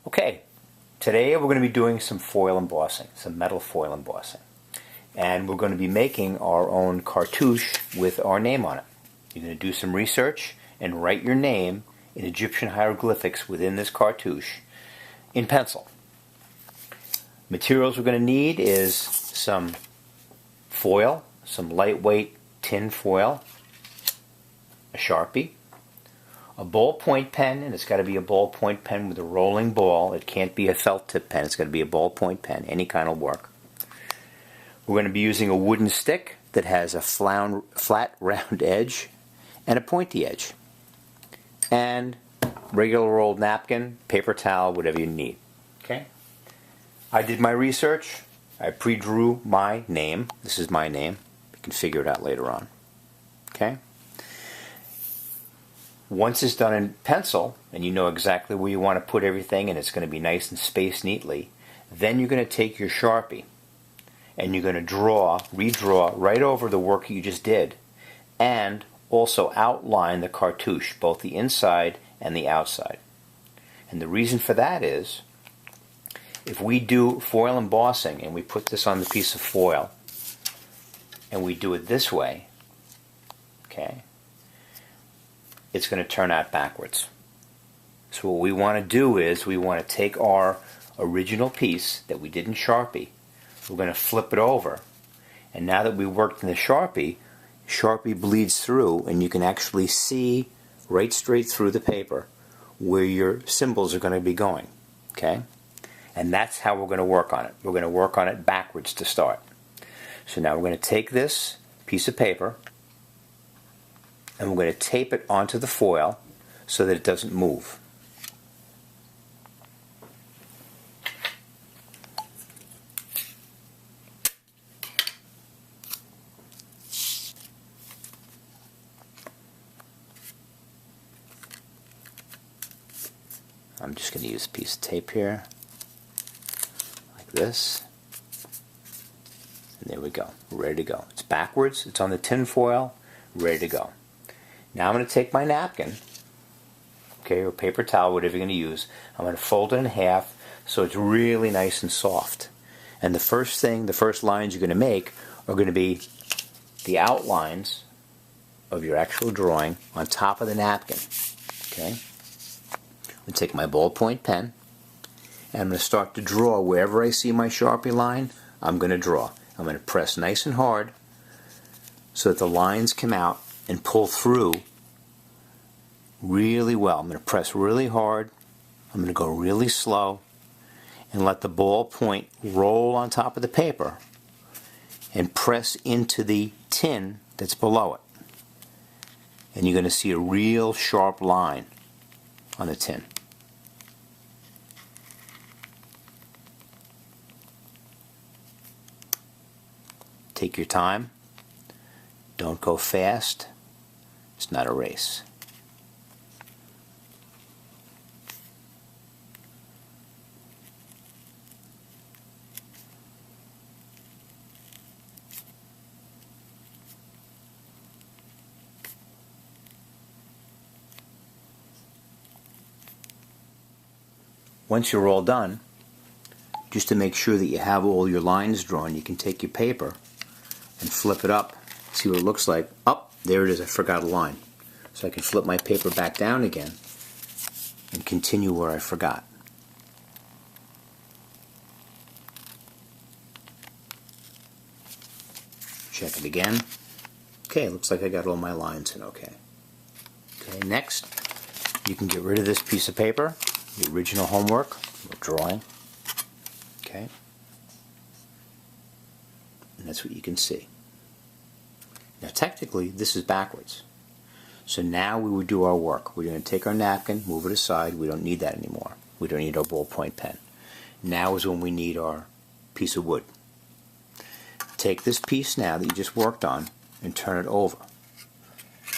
Okay, today we're going to be doing some foil embossing, some metal foil embossing. And we're going to be making our own cartouche with our name on it. You're going to do some research and write your name in Egyptian hieroglyphics within this cartouche in pencil. Materials we're going to need is some foil, some lightweight tin foil, a Sharpie, a ballpoint pen, and it's got to be a ballpoint pen with a rolling ball. It can't be a felt tip pen, it's got to be a ballpoint pen, any kind will work. We're going to be using a wooden stick that has a flat round edge and a pointy edge. And regular old napkin, paper towel, whatever you need. Okay? I did my research. I pre-drew my name. This is my name. You can figure it out later on. Okay? Once it's done in pencil, and you know exactly where you want to put everything, and it's going to be nice and spaced neatly, then you're going to take your Sharpie, and you're going to redraw right over the work you just did, and also outline the cartouche, both the inside and the outside. And the reason for that is, if we do foil embossing, and we put this on the piece of foil, and we do it this way, okay, it's going to turn out backwards. So what we want to do is, we want to take our original piece that we did in Sharpie, we're going to flip it over, and now that we worked in the Sharpie bleeds through, and you can actually see right straight through the paper where your symbols are going to be going. Okay? And that's how we're going to work on it. We're going to work on it backwards to start. So now we're going to take this piece of paper and we're going to tape it onto the foil so that it doesn't move. I'm just going to use a piece of tape here, like this, and there we go, ready to go. It's backwards, it's on the tin foil, ready to go. Now I'm going to take my napkin, okay, or paper towel, whatever you're going to use. I'm going to fold it in half so it's really nice and soft. And the first lines you're going to make are going to be the outlines of your actual drawing on top of the napkin, okay? I'm going to take my ballpoint pen and I'm going to start to draw wherever I see my Sharpie line. I'm going to draw. I'm going to press nice and hard so that the lines come out and pull through really well. I'm going to press really hard. I'm going to go really slow and let the ballpoint roll on top of the paper and press into the tin that's below it. And you're going to see a real sharp line on the tin. Take your time. Don't go fast. It's not a race. Once you're all done, just to make sure that you have all your lines drawn, you can take your paper and flip it up, see what it looks like. Oh, there it is, I forgot a line. So I can flip my paper back down again and continue where I forgot. Check it again. Okay, looks like I got all my lines in okay. Okay, next, you can get rid of this piece of paper, the original homework, or drawing. Okay. And that's what you can see. Now technically this is backwards. So now we would do our work. We're going to take our napkin, move it aside. We don't need that anymore. We don't need our ballpoint pen. Now is when we need our piece of wood. Take this piece now that you just worked on and turn it over.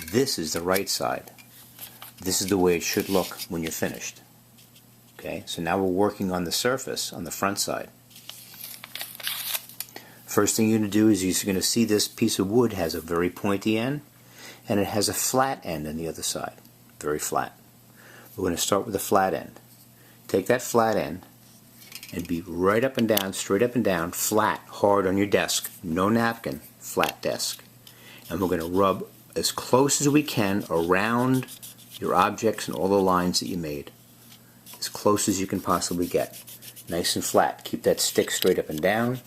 This is the right side. This is the way it should look when you're finished. Okay, so now we're working on the surface on the front side. First thing you're going to do is you're going to see this piece of wood has a very pointy end and it has a flat end on the other side. Very flat. We're going to start with the flat end. take that flat end and beat right up and down, straight up and down, flat, hard on your desk. No napkin, flat desk. And we're going to rub as close as we can around your objects and all the lines that you made. As close as you can possibly get. Nice and flat. Keep that stick straight up and down.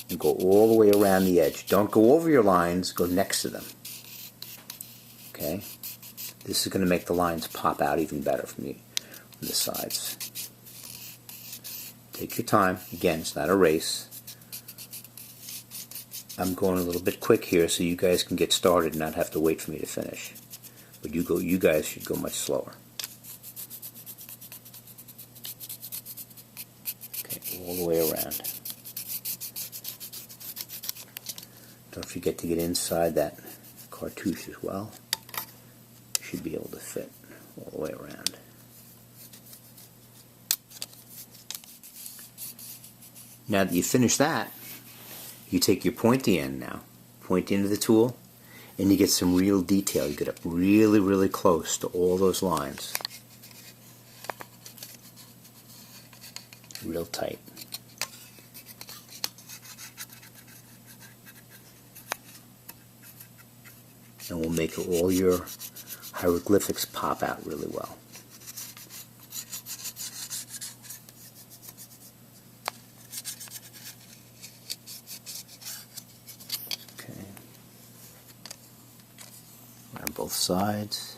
And go all the way around the edge. Don't go over your lines, go next to them. Okay? This is going to make the lines pop out even better from the sides. Take your time. Again, it's not a race. I'm going a little bit quick here so you guys can get started and not have to wait for me to finish. But you guys should go much slower. Okay, all the way around. Don't forget to get inside that cartouche as well. You should be able to fit all the way around. Now that you finish that, you take your pointy end now, point into the tool, and you get some real detail. You get up really, really close to all those lines. Real tight. And we'll make all your hieroglyphics pop out really well. Okay. On both sides,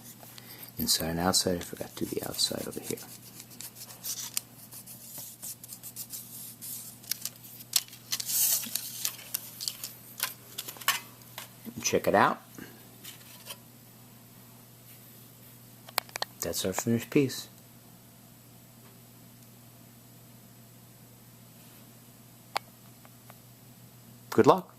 inside and outside. I forgot to do the outside over here. And check it out. That's our finished piece. Good luck.